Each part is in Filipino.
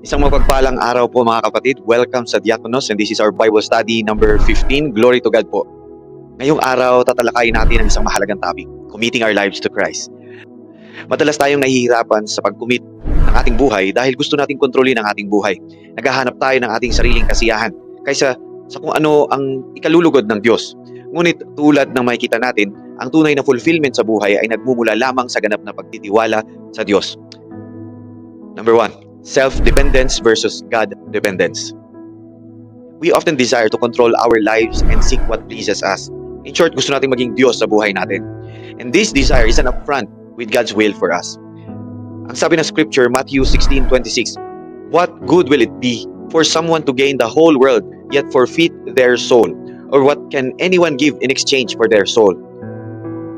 Isang mapagpalang araw po mga kapatid. Welcome sa Diakonos and this is our Bible study number 15. Glory to God po. Ngayong araw, tatalakayin natin ang isang mahalagang topic, committing our lives to Christ. Madalas tayong nahihirapan sa pag-commit ng ating buhay dahil gusto nating kontrolin ang ating buhay. Naghahanap tayo ng ating sariling kasiyahan kaysa sa kung ano ang ikalulugod ng Diyos. Ngunit tulad ng makikita natin, ang tunay na fulfillment sa buhay ay nagmumula lamang sa ganap na pagtitiwala sa Diyos. Number 1. Self-dependence versus God-dependence. We often desire to control our lives and seek what pleases us. In short, gusto nating maging Diyos sa buhay natin. And this desire is an affront with God's will for us. Ang sabi ng scripture, Matthew 16:26, "What good will it be for someone to gain the whole world yet forfeit their soul? Or what can anyone give in exchange for their soul?"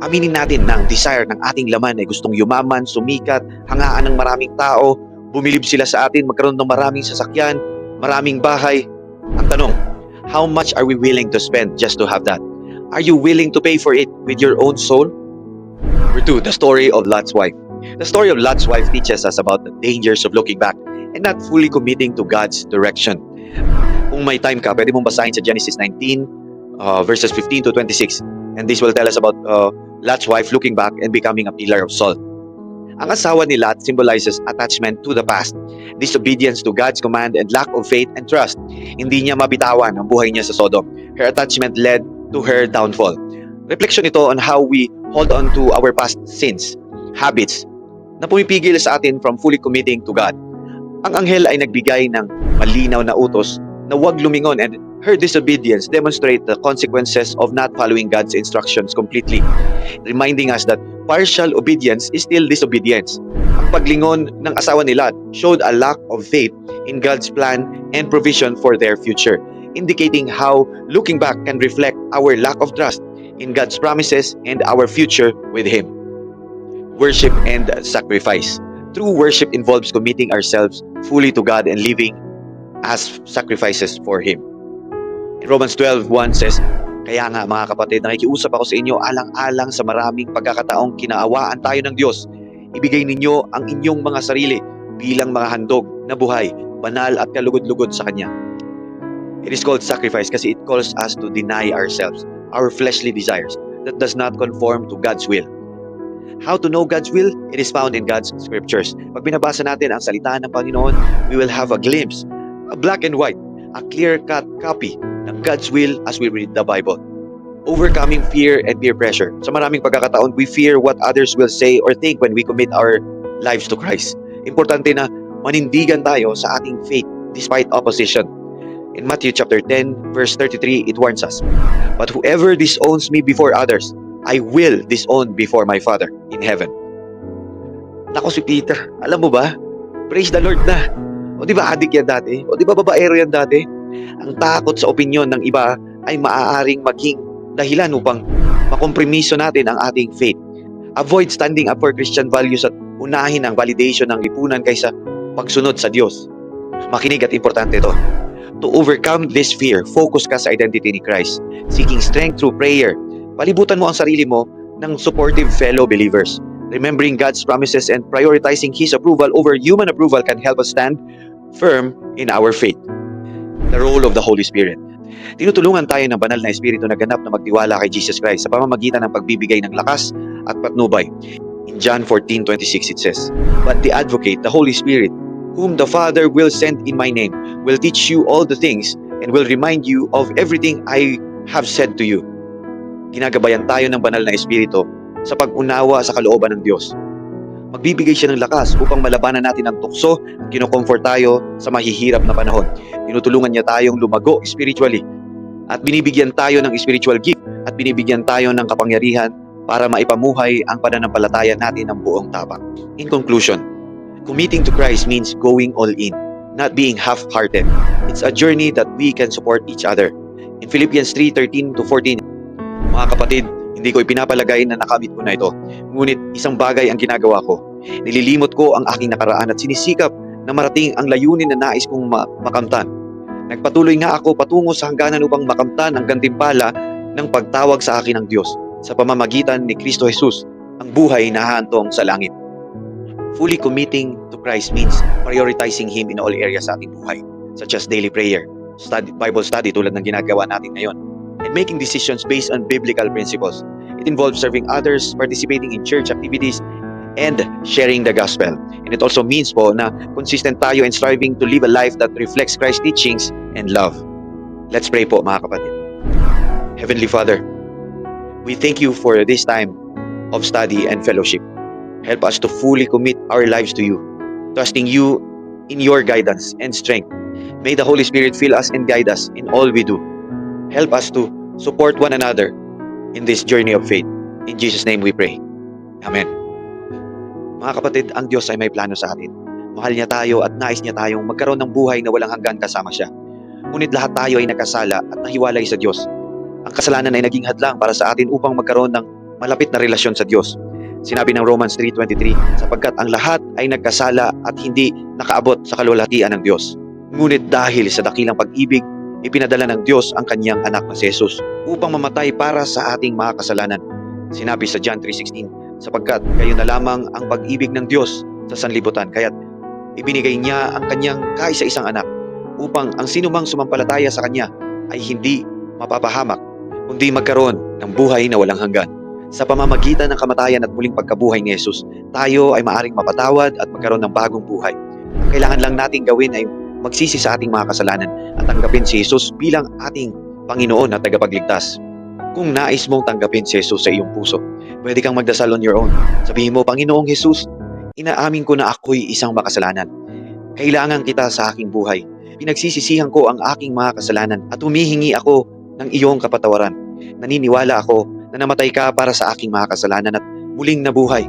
Aminin natin na ang desire ng ating laman ay gustong yumaman, sumikat, hangaan ng maraming tao, bumilib sila sa atin, magkaroon ng maraming sasakyan, maraming bahay. Ang tanong, how much are we willing to spend just to have that? Are you willing to pay for it with your own soul? Number 2, the story of Lot's wife. The story of Lot's wife teaches us about the dangers of looking back and not fully committing to God's direction. Kung may time ka, pwede mong basahin sa Genesis 19, verses 15 to 26. And this will tell us about Lot's wife looking back and becoming a pillar of salt. Ang asawa ni Lot symbolizes attachment to the past, disobedience to God's command and lack of faith and trust. Hindi niya mabitawan ang buhay niya sa Sodom. Her attachment led to her downfall. Reflection ito on how we hold on to our past sins, habits, na pumipigil sa atin from fully committing to God. Ang anghel ay nagbigay ng malinaw na utos na huwag lumingon, and her disobedience demonstrate the consequences of not following God's instructions completely, reminding us that partial obedience is still disobedience. Ang paglingon ng asawa ni Lot showed a lack of faith in God's plan and provision for their future, indicating how looking back can reflect our lack of trust in God's promises and our future with Him. Worship and sacrifice. True worship involves committing ourselves fully to God and living as sacrifices for Him. In Romans 12:1 says, "Kaya nga mga kapatid, nakikiusap ako sa inyo alang-alang sa maraming pagkakataong kinaawaan tayo ng Diyos. Ibigay ninyo ang inyong mga sarili bilang mga handog na buhay, banal at kalugod-lugod sa Kanya." It is called sacrifice kasi it calls us to deny ourselves, our fleshly desires that does not conform to God's will. How to know God's will? It is found in God's scriptures. Pag binabasa natin ang salita ng Panginoon, we will have a glimpse, a black and white, a clear-cut copy ng God's will as we read the Bible. Overcoming fear and peer pressure. Sa maraming pagkakataon, we fear what others will say or think when we commit our lives to Christ. Importante na manindigan tayo sa ating faith despite opposition. In Matthew chapter 10, verse 33, it warns us, "But whoever disowns me before others, I will disown before my Father in heaven." Nako si Peter, alam mo ba? Praise the Lord na. O di ba adik yan dati? O di ba babaero yan dati? Ang takot sa opinyon ng iba ay maaaring maging dahilan upang makompromiso natin ang ating faith. Avoid standing up for Christian values at unahin ang validation ng lipunan kaysa pagsunod sa Diyos. Makinig at importante ito. To overcome this fear, focus ka sa identity ni Christ. Seeking strength through prayer. Palibutan mo ang sarili mo ng supportive fellow believers. Remembering God's promises and prioritizing His approval over human approval can help us stand firm in our faith. The role of the Holy Spirit. Tinutulungan tayo ng banal na Espiritu na ganap na magtiwala kay Jesus Christ sa pamamagitan ng pagbibigay ng lakas at patnubay. In John 14:26 it says, "But the Advocate, the Holy Spirit, whom the Father will send in my name, will teach you all the things and will remind you of everything I have said to you." Ginagabayan tayo ng banal na Espiritu sa pag-unawa sa kalooban ng Diyos. Magbibigay siya ng lakas upang malabanan natin ang tukso at kino-comfort tayo sa mahihirap na panahon. Tinutulungan niya tayong lumago spiritually at binibigyan tayo ng spiritual gift at binibigyan tayo ng kapangyarihan para maipamuhay ang pananampalataya natin ng buong tapang. In conclusion, committing to Christ means going all in, not being half-hearted. It's a journey that we can support each other. In Philippians 3:13-14, "Mga kapatid, hindi ko ipinapalagay na nakamit ko na ito. Ngunit isang bagay ang ginagawa ko. Nililimot ko ang aking nakaraan at sinisikap na marating ang layunin na nais kong makamtan. Nagpatuloy nga ako patungo sa hangganan upang makamtan ang gantimpala ng pagtawag sa akin ng Diyos sa pamamagitan ni Kristo Jesus, ang buhay na hahantong sa langit." Fully committing to Christ means prioritizing Him in all areas sa ating buhay, such as daily prayer, Bible study tulad ng ginagawa natin ngayon, and making decisions based on biblical principles. It involves serving others, participating in church activities, and sharing the gospel. And it also means po na consistent tayo in striving to live a life that reflects Christ's teachings and love. Let's pray po mga kapatid. Heavenly Father, we thank you for this time of study and fellowship. Help us to fully commit our lives to you, trusting you in your guidance and strength. May the Holy Spirit fill us and guide us in all we do. Help us to support one another in this journey of faith. In Jesus' name we pray. Amen. Mga kapatid, ang Diyos ay may plano sa atin. Mahal niya tayo at nais niya tayong magkaroon ng buhay na walang hanggan kasama siya. Ngunit lahat tayo ay nagkasala at nahiwalay sa Diyos. Ang kasalanan ay naging hadlang para sa atin upang magkaroon ng malapit na relasyon sa Diyos. Sinabi ng Romans 3:23, sapagkat ang lahat ay nagkasala at hindi nakaabot sa kalwalhatian ng Diyos. Ngunit dahil sa dakilang pag-ibig, ipinadala ng Diyos ang kanyang anak na si Jesus upang mamatay para sa ating mga kasalanan. Sinabi sa John 3:16, sapagkat kayo na lamang ang pag-ibig ng Diyos sa sanlibutan, kaya't ibinigay niya ang kanyang kaisa-isang anak upang ang sinumang sumampalataya sa kanya ay hindi mapapahamak, kundi magkaroon ng buhay na walang hanggan. Sa pamamagitan ng kamatayan at muling pagkabuhay ni Jesus, tayo ay maaring mapatawad at magkaroon ng bagong buhay. Ang kailangan lang nating gawin ay magsisi sa ating mga kasalanan at tanggapin si Jesus bilang ating Panginoon at tagapagligtas. Kung nais mong tanggapin si Jesus sa iyong puso, pwede kang magdasal on your own. Sabihin mo, Panginoong Jesus, inaamin ko na ako'y isang makasalanan. Kailangan kita sa aking buhay. Pinagsisisihan ko ang aking mga kasalanan at humihingi ako ng iyong kapatawaran. Naniniwala ako na namatay ka para sa aking mga kasalanan at muling nabuhay.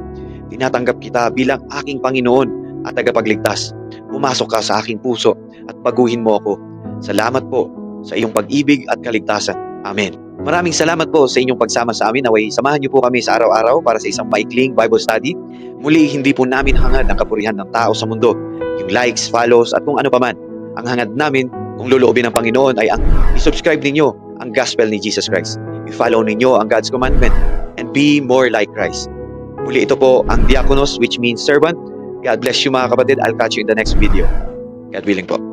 Tinatanggap kita bilang aking Panginoon at tagapagligtas. Pumasok ka sa aking puso at baguhin mo ako. Salamat po sa iyong pag-ibig at kaligtasan. Amen. Maraming salamat po sa inyong pagsama sa amin. Naway samahan niyo po kami sa araw-araw para sa isang maikling Bible study. Muli, hindi po namin hangad ang kapurihan ng tao sa mundo, yung likes, follows at kung ano paman. Ang hangad namin, kung loloobin ng Panginoon, ay ang i-subscribe ninyo ang gospel ni Jesus Christ. I-follow ninyo ang God's commandment and be more like Christ. Muli, ito po ang diakonos, which means servant. God bless you mga kapatid. I'll catch you in the next video. God willing po.